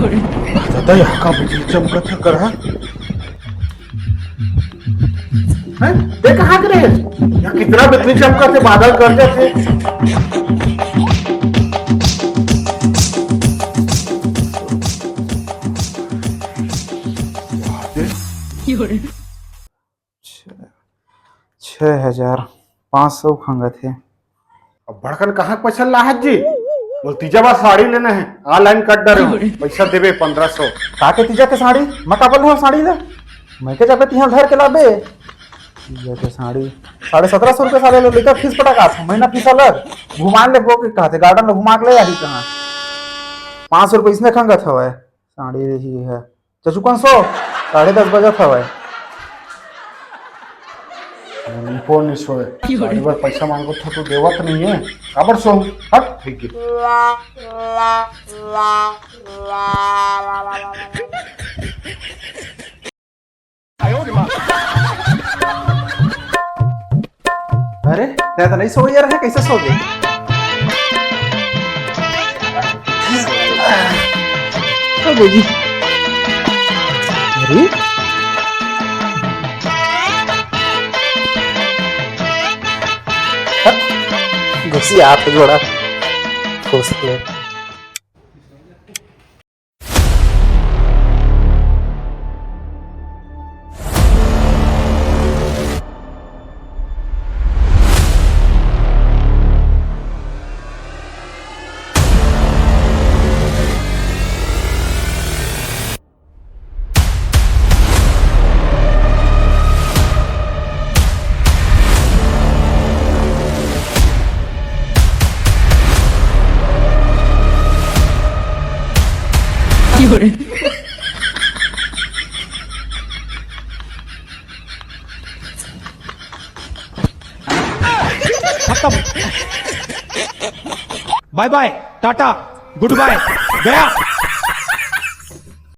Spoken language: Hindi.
दादा यहाँ का बिजली चमकत है कर हैं? देख कहाँ करे यहाँ कितना बिजली चमकत है, बादल गरजे थे। छ- 6,500 खंगा थे। अब भड़कन कहाँ पैसा लाहत जी? बोल तीजा बार साड़ी लेना है, ऑनलाइन कर डरे हो, पैसा देवे 1500। काके तीजा के साड़ी मैं काबल हो साड़ी ले मैं के जाबे तिहां धर के लाबे तीजा के साड़ी 1750 रुपए साले ले लेकर फीस पटा का महीना फीस अलग घुमान ले बोके कहते गार्डन में घुमा के ले आही कहां 500 रुपए इसने खंगत हवे साड़ी रही है चचू 500 10:30 बजत हवे फोन नहीं सोए, साड़ी बार पैसा मांगो था तो देवत नहीं है, काबर सो हट ठीक है। अरे तेरा तो नहीं सो यार है कैसे सो गए अबे जी अरे घुसी आप जोड़ा ठोस ले खत्म बाय बाय टाटा गुड बाय गया।